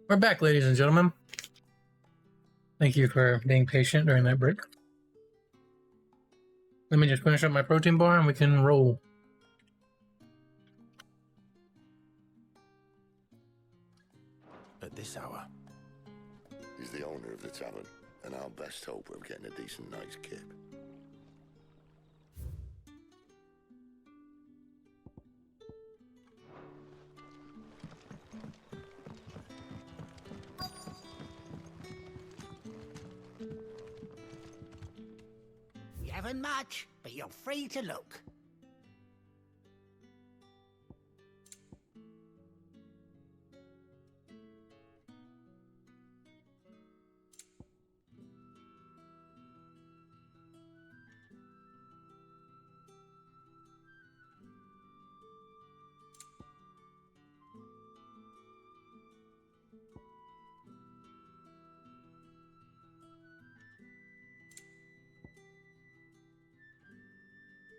We're back, ladies and gentlemen. Thank you for being patient during that break. Let me just finish up my protein bar and we can roll. At this hour? He's the owner of the tavern, and our best hope of getting a decent night's kip. We haven't much, but you're free to look.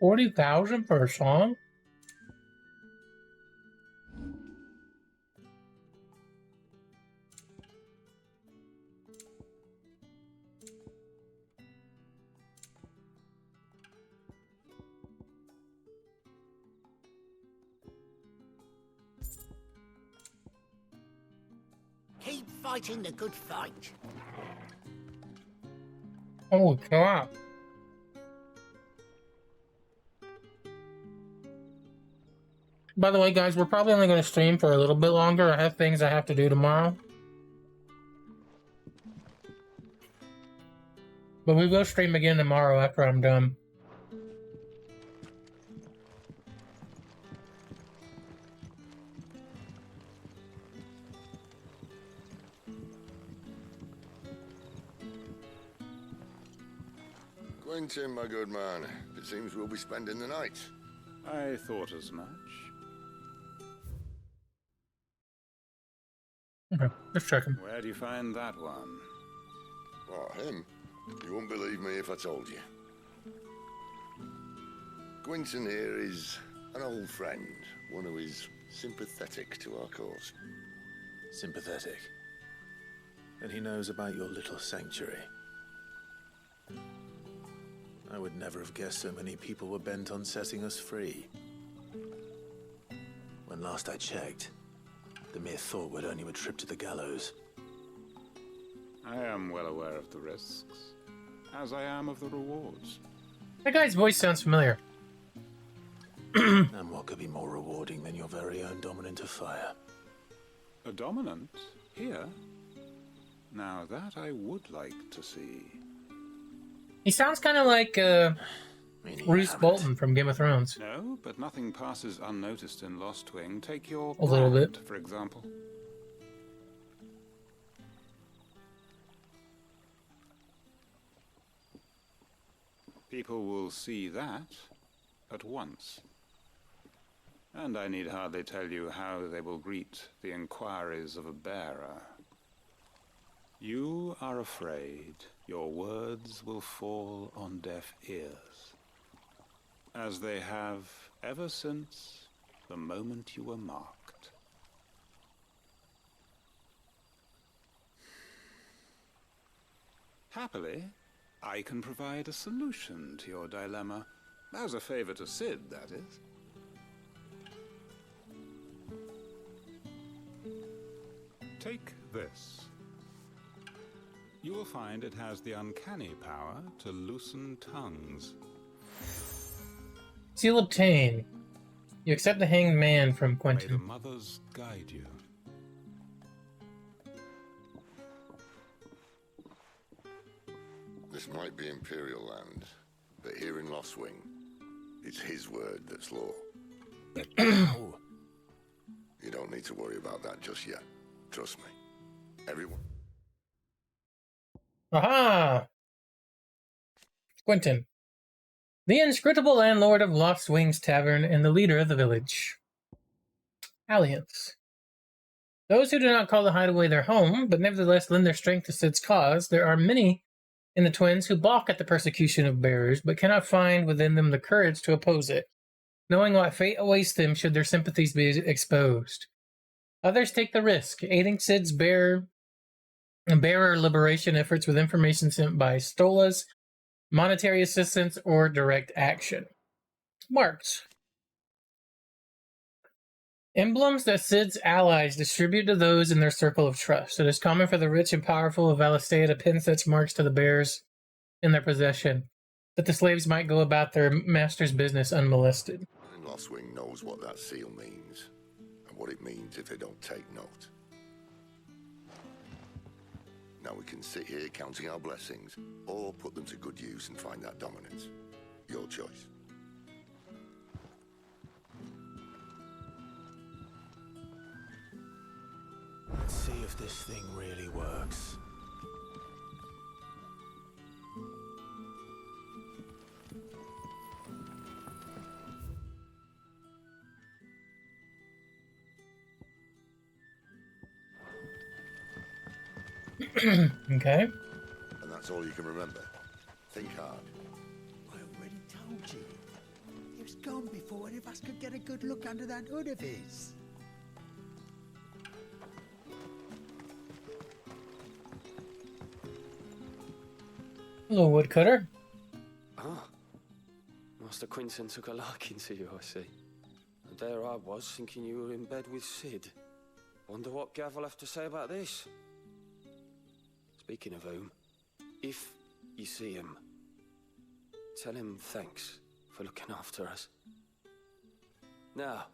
$40,000 for a song? Keep fighting the good fight. Holy crap. By the way, guys, we're probably only going to stream for a little bit longer. I have things I have to do tomorrow. But we will stream again tomorrow after I'm done. Quentin, my good man, it seems we'll be spending the night. I thought as much. Okay, let's check him. Where do you find that one? Oh, him? You wouldn't believe me if I told you. Quentin here is an old friend, one who is sympathetic to our cause. Sympathetic. And he knows about your little sanctuary. I would never have guessed so many people were bent on setting us free. When last I checked, the mere thought would earn you a trip to the gallows. I am well aware of the risks, as I am of the rewards. That guy's voice sounds familiar. And what could be more rewarding than your very own dominant of fire? A dominant? Here? Now that I would like to see. He sounds kind of like Roose Bolton from Game of Thrones. No, but nothing passes unnoticed in Lost Wing. Take your A little brand, bit. for example. People will see that at once. And I need hardly tell you how they will greet the inquiries of a bearer. You are afraid your words will fall on deaf ears, as they have ever since the moment you were marked. Happily, I can provide a solution to your dilemma, as a favor to Sid, that is. Take this. You will find it has the uncanny power to loosen tongues. Seal obtained. You accept the hanged man from May the Quentin. mothers guide you. This might be Imperial land, but here in Lost Wing, it's his word that's law. Oh, You don't need to worry about that just yet. Trust me. Everyone. Aha! Quentin. The inscrutable landlord of Lost Wings Tavern and the leader of the village. Alliance. Those who do not call the hideaway their home, but nevertheless lend their strength to Sid's cause, there are many in the Twins who balk at the persecution of bearers, but cannot find within them the courage to oppose it, knowing what fate awaits them should their sympathies be exposed. Others take the risk, aiding Sid's bearer liberation efforts with information sent by Stolas, monetary assistance, or direct action. Marked. Emblems that Sid's allies distribute to those in their circle of trust. It is common for the rich and powerful of Valistea to pin such marks to the bearers in their possession, that the slaves might go about their master's business unmolested. And Lostwing knows what that seal means, and what it means if they don't take note. Now we can sit here counting our blessings, or put them to good use and find that dominance. Your choice. Let's see if this thing really works. Okay. And that's all you can remember. Think hard. I already told you. He was gone before any of us could get a good look under that hood of his. Hello, woodcutter. Ah, Master Quinton took a liking to you, I see. And there I was, thinking you were in bed with Sid. Wonder what Gav will have to say about this. Speaking of whom, if you see him, tell him thanks for looking after us. Now,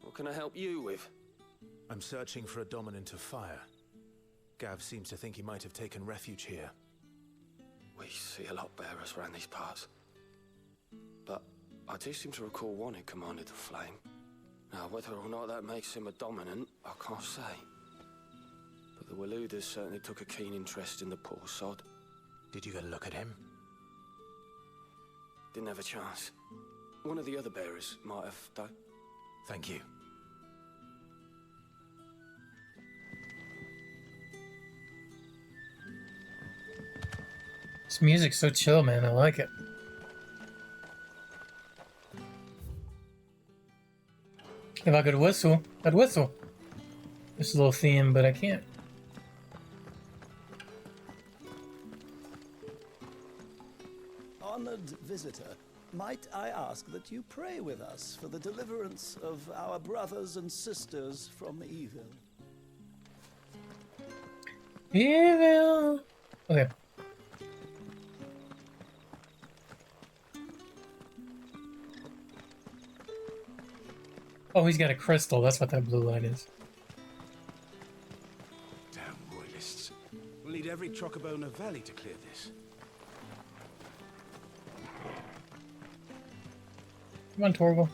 what can I help you with? I'm searching for a dominant of fire. Gav seems to think he might have taken refuge here. We see a lot bearers around these parts. But I do seem to recall one who commanded the flame. Now, whether or not that makes him a dominant, I can't say. But the Waluders certainly took a keen interest in the poor sod. Did you get a look at him? Didn't have a chance. One of the other bearers might have, though. Thank you. This music's so chill, man. I like it. If I could whistle, I'd whistle. This little theme, but I can't. Honored visitor, might I ask that you pray with us for the deliverance of our brothers and sisters from evil? Evil. Okay. Oh, he's got a crystal. That's what that blue light is. Damn royalists. We'll need every Chocobo in the valley to clear this. Come on, Torgal.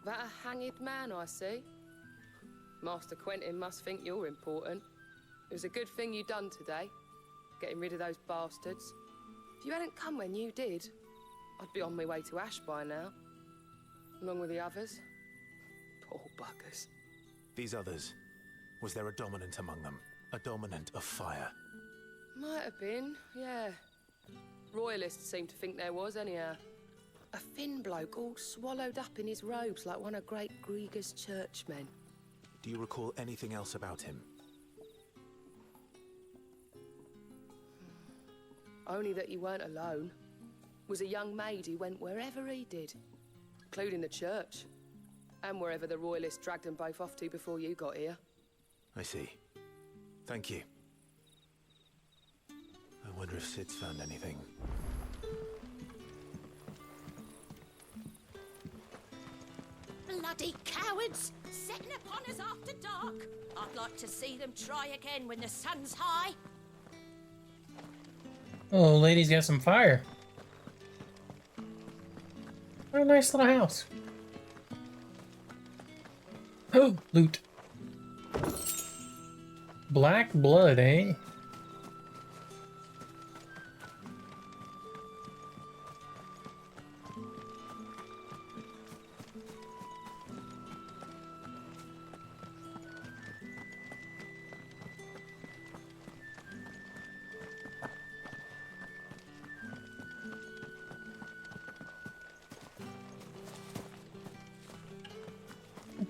That a hanged man, I see. Master Quentin must think you're important. It was a good thing you done today, getting rid of those bastards. If you hadn't come when you did, I'd be on my way to Ash by now, along with the others. Poor buggers. These others, was there a dominant among them? A dominant of fire? Might have been, yeah. Royalists seem to think there was, anyhow. A thin bloke all swallowed up in his robes like one of Great Grieger's churchmen. Do you recall anything else about him? Only that he weren't alone. Was a young maid who went wherever he did, including the church, and wherever the Royalists dragged them both off to before you got here. I see. Thank you. I wonder if Sid's found anything. Bloody cowards! Setting upon us after dark. I'd like to see them try again when the sun's high. Oh, lady's got some fire. What a nice little house. Oh, loot. Black blood, eh?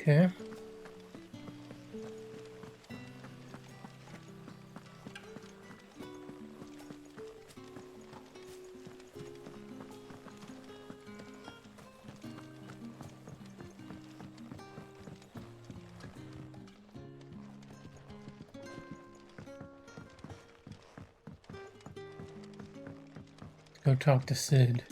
Okay. Go talk to Sid.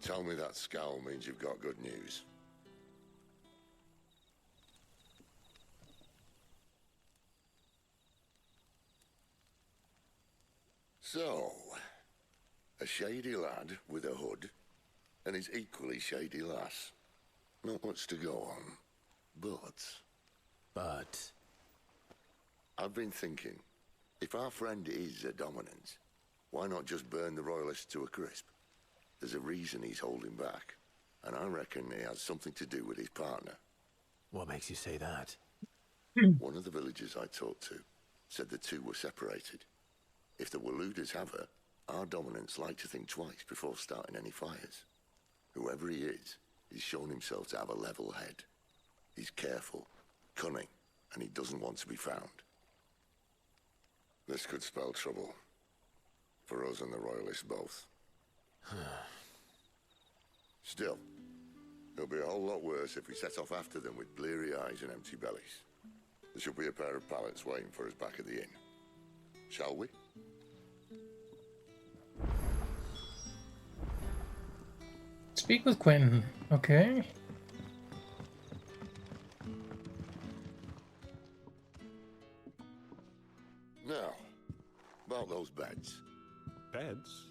Tell me that scowl means you've got good news. So, a shady lad with a hood, and his equally shady lass. Not much to go on, but... I've been thinking, if our friend is a dominant, why not just burn the Royalists to a crisp? There's a reason he's holding back, and I reckon he has something to do with his partner. What makes you say that? One of the villagers I talked to said the two were separated. If the Waluders have her, our dominants like to think twice before starting any fires. Whoever he is, he's shown himself to have a level head. He's careful, cunning, and he doesn't want to be found. This could spell trouble. For us and the Royalists both. Still, it'll be a whole lot worse if we set off after them with bleary eyes and empty bellies. There should be a pair of pallets waiting for us back at the inn. Shall we? Speak with Quentin. Okay. Now, about those beds. Beds?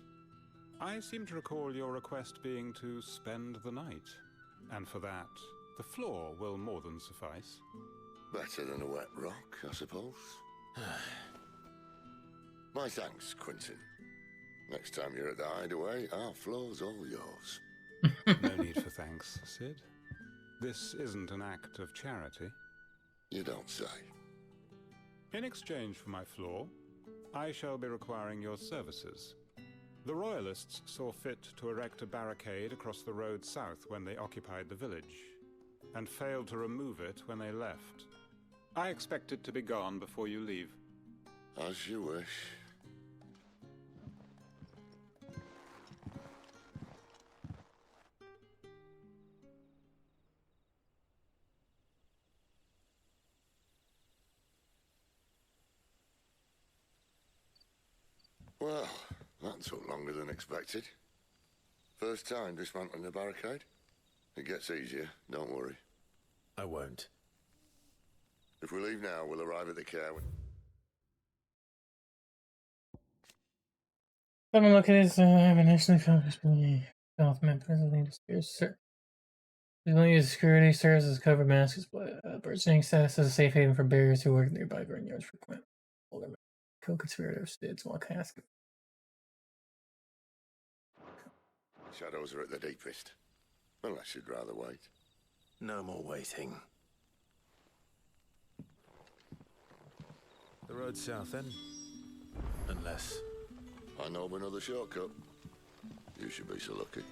I seem to recall your request being to spend the night. And for that, the floor will more than suffice. Better than a wet rock, I suppose. My thanks, Quentin. Next time you're at the hideaway, our floor's all yours. No need for thanks, Sid. This isn't an act of charity. You don't say. In exchange for my floor, I shall be requiring your services. The Royalists saw fit to erect a barricade across the road south when they occupied the village, and failed to remove it when they left. I expect it to be gone before you leave. As you wish. Well, that took longer than expected. First time dismantling the barricade? It gets easier, don't worry. I won't. If we leave now, we'll arrive at the care. Have a look at his nationally focused development presently disappears. Presently, his security serves as cover mask, burgeoning status as a safe haven for beggars who work nearby vineyards for Quint. Co-conspirator Sid small casket. Shadows are at the deepest. Unless you'd rather wait. No more waiting. The road south then? Unless... I know of another shortcut. You should be so lucky.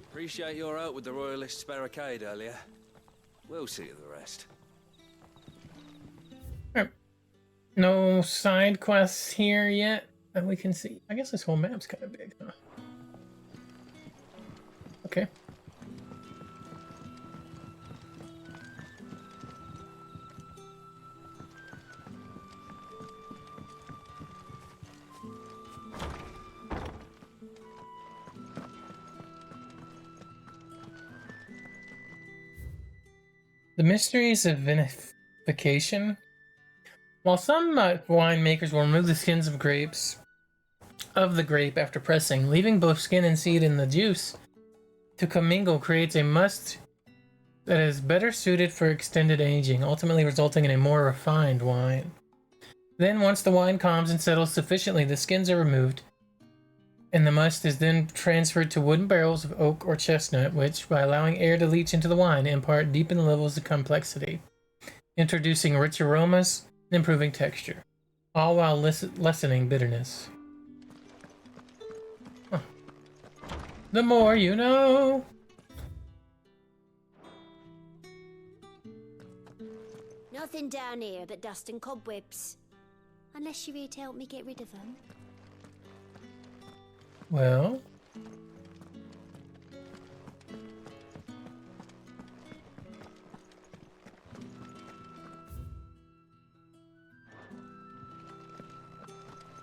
Appreciate your help with the Royalists' barricade earlier. We'll see to the rest. No side quests here yet that we can see. I guess this whole map's kind of big, huh? Okay. The mysteries of vinification. While some winemakers will remove the skins of the grape after pressing, leaving both skin and seed in the juice to commingle creates a must that is better suited for extended aging, ultimately resulting in a more refined wine. Then, once the wine calms and settles sufficiently, the skins are removed, and the must is then transferred to wooden barrels of oak or chestnut, which, by allowing air to leach into the wine, impart deepened levels of complexity, introducing rich aromas, improving texture, all while lessening bitterness. Huh. The more you know. Nothing down here but dust and cobwebs. Unless you're here to help me get rid of them. Well.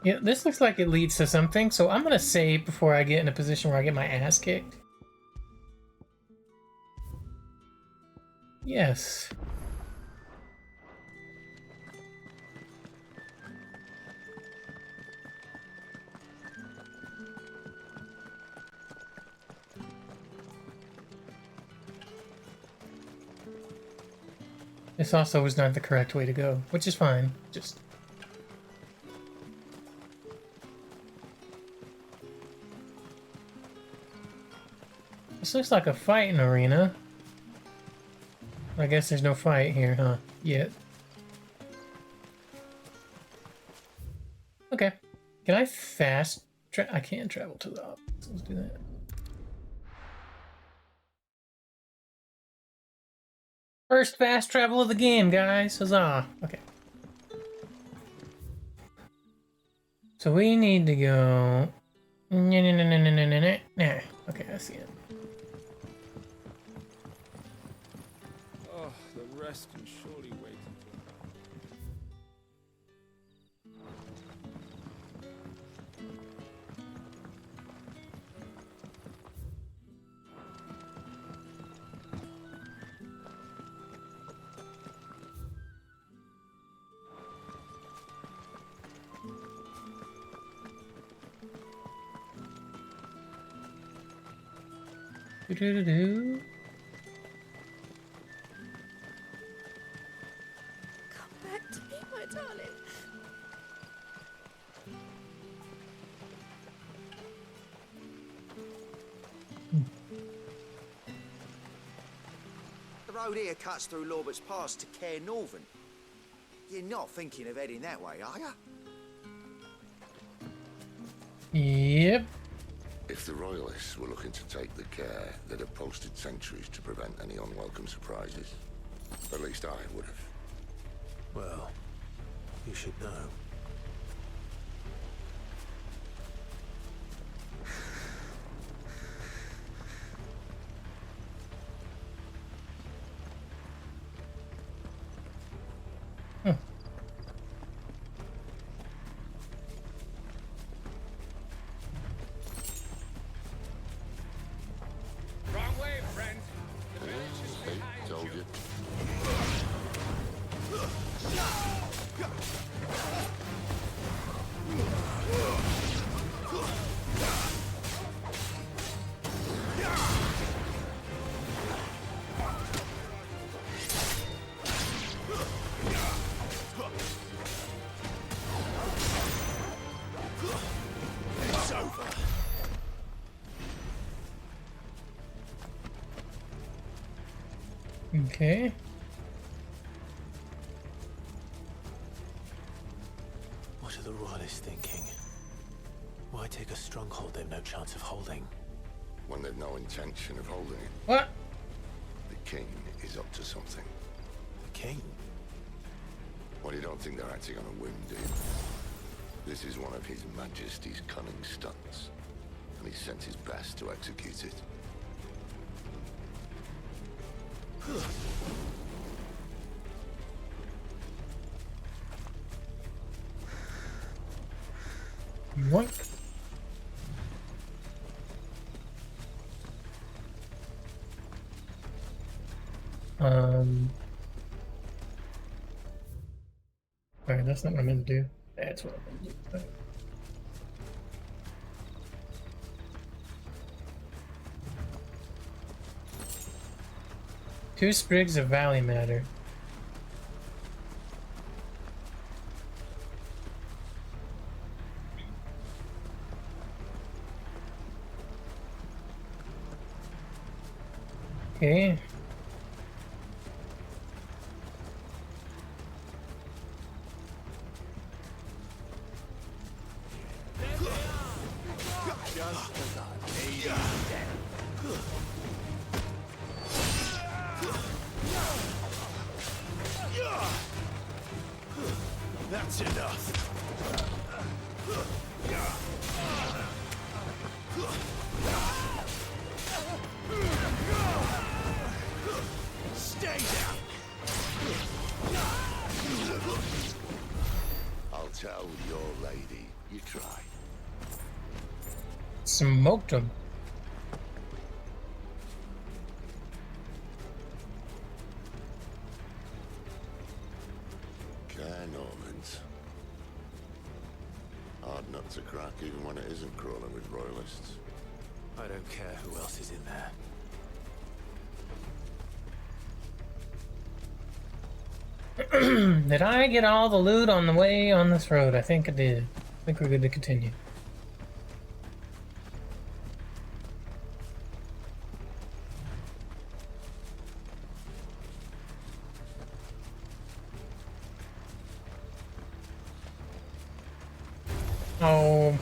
Yeah, this looks like it leads to something, so I'm gonna save before I get in a position where I get my ass kicked. Yes. This also was not the correct way to go, which is fine. Just... This looks like a fighting arena. I guess there's no fight here, huh? Yet. Okay. Can I fast I can't travel to the up. So let's do that. First fast travel of the game, guys. Huzzah. Okay. So we need to go... Nah. Okay, I see it. Oh, the rest can surely wait until... Do-do-do-do. Come back to me, my darling. The road here cuts through Lorbert's Pass to Care Northern. You're not thinking of heading that way, are you? Yep. If the Royalists were looking to take the care, they'd have posted sentries to prevent any unwelcome surprises. At least I would have. Well, you should know. Okay. What are the Royalists thinking? Why take a stronghold they've no chance of holding? When they've no intention of holding it. What? The king is up to something. The king? Well, you don't think they're acting on a whim, do you? This is one of His Majesty's cunning stunts, and he sent his best to execute it. What? Alright, that's not what I meant to do. That's what I meant to do. Two sprigs of valley matter. Okay. Just as I needed. That's enough. Stay down. I'll tell your lady you tried. Smoked him. Care Normans. Hard nut to crack even when it isn't crawling with royalists. I don't care who else is in there. Did I get all the loot on the way on this road? I think I did. I think we're good to continue. Oh.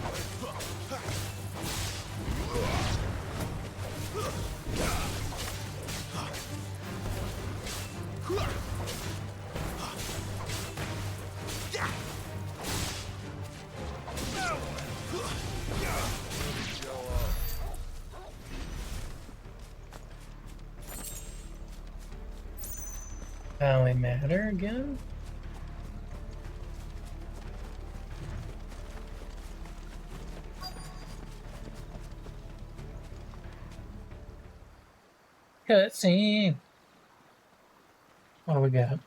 Valley Matter again? Cutscene. What do we got? I'm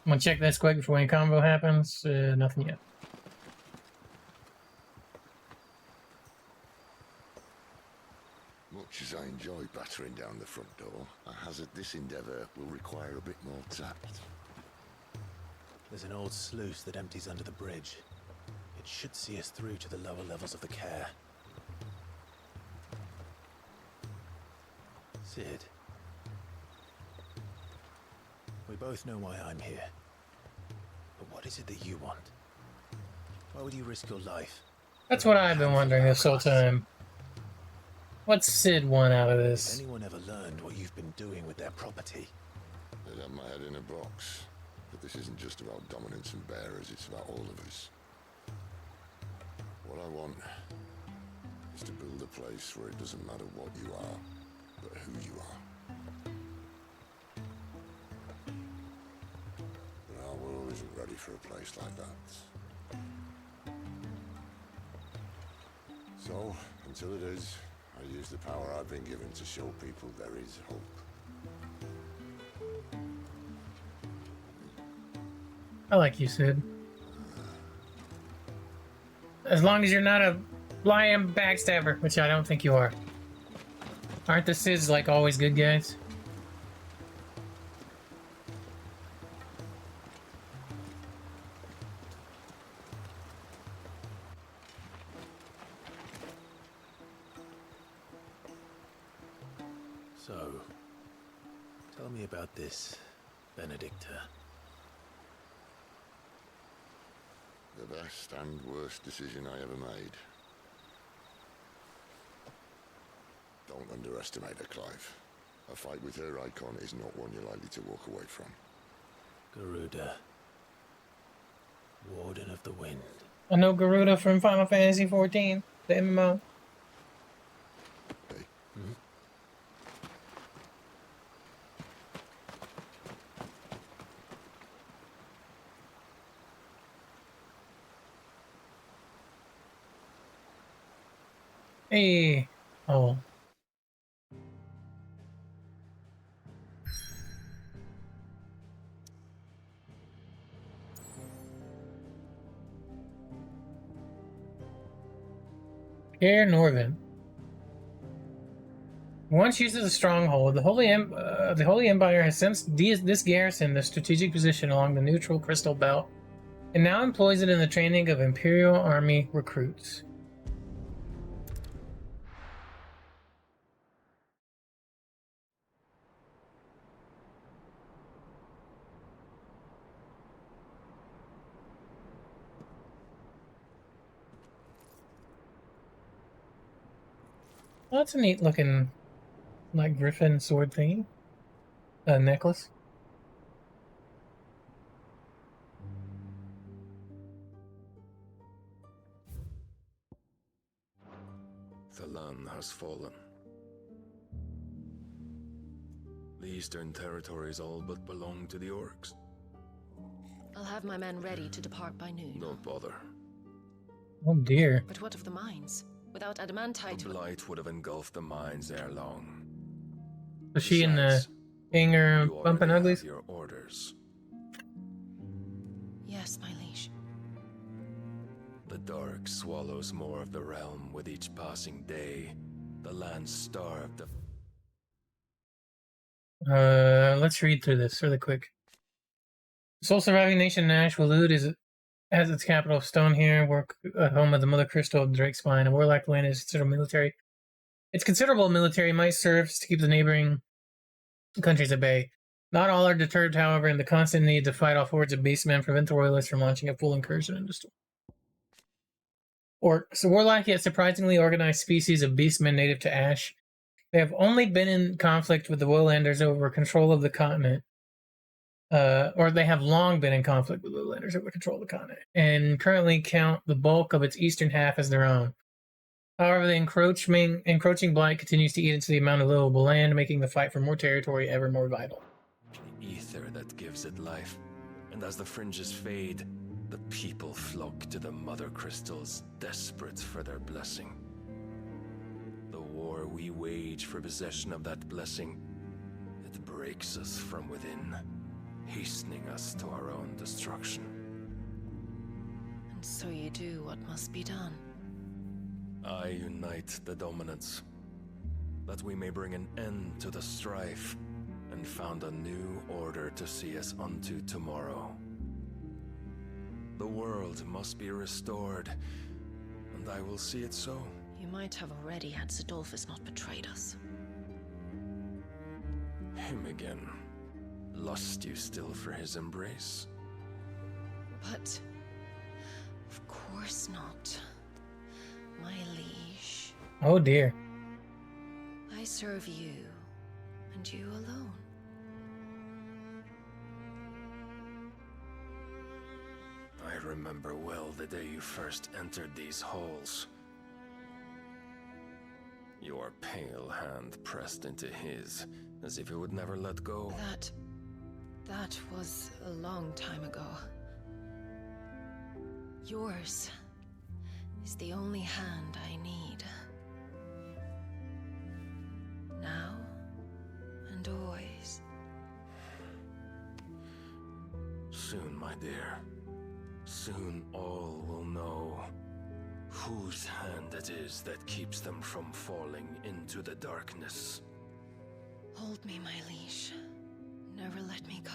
gonna check this quick before any combo happens. Nothing yet. Much as I enjoy battering down the front door, I hazard this endeavour will require a bit more tact. There's an old sluice that empties under the bridge. It should see us through to the lower levels of the care. Sid. We both know why I'm here. But what is it that you want? Why would you risk your life? That's what I've been wondering this whole time. What's Sid want out of this? Anyone ever learned what you've been doing with their property? They'd have my head in a box. But this isn't just about dominance and bearers, it's about all of us. What I want is to build a place where it doesn't matter what you are, but who you are. But our world isn't ready for a place like that. So, until it is, I use the power I've been given to show people there is hope. I like you, Sid. As long as you're not a lying backstabber, which I don't think you are. Aren't the Sids like always good guys? So, tell me about this, Benedicta. The best and worst decision I ever made. Don't underestimate her, Clive. A fight with her icon is not one you're likely to walk away from. Garuda. Warden of the Wind. I know Garuda from Final Fantasy XIV, the MMO. Hey. Hmm? Hey. Oh. Caer Norvin. Once used as a stronghold, the Holy Empire has since this garrison the strategic position along the neutral Crystal Belt, and now employs it in the training of Imperial Army recruits. Well, that's a neat looking, like, griffin sword thingy. Necklace. Thalan has fallen. The Eastern Territories all but belong to the orcs. I'll have my men ready to depart by noon. Don't bother. Oh dear. But what of the mines? Without adamantite... The blight would have engulfed the mines ere long. Was she in the hangar bumping uglies? Your orders. Yes, my liege. The dark swallows more of the realm with each passing day. The land starved of... Let's read through this really quick. The sole surviving nation in Ash, Waloed, has its capital of Stone here, home of the Mother Crystal of Drakespine, and Warlock land is considerable military. Its considerable military might serve to keep the neighboring countries at bay. Not all are deterred, however, and the constant need to fight off hordes of beastmen prevent the royalists from launching a full incursion into Storm. Orcs, a warlike yet surprisingly organized species of beastmen native to Ash. They have only been in conflict with the Woodlanders over control of the continent. Or they have long been in conflict with the Woodlanders over control of the continent, and currently count the bulk of its eastern half as their own. However, the encroaching blight continues to eat into the amount of livable land, making the fight for more territory ever more vital. The ether that gives it life, and as the fringes fade, the people flock to the Mother Crystals, desperate for their blessing. The war we wage for possession of that blessing, it breaks us from within, hastening us to our own destruction. And so you do what must be done. I unite the dominants, that we may bring an end to the strife, and found a new order to see us unto tomorrow. The world must be restored, and I will see it so. You might have already had Zidolphus not betrayed us. Him again. Lust you still for his embrace? But... of course not. My liege. Oh dear. I serve you, and you alone. I remember well the day you first entered these halls. Your pale hand pressed into his, as if it would never let go. That was a long time ago. Yours is the only hand I need. Now and always. Soon, my dear. Soon all will know whose hand it is that keeps them from falling into the darkness. Hold me, my liege. Never let me go.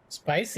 Spicy.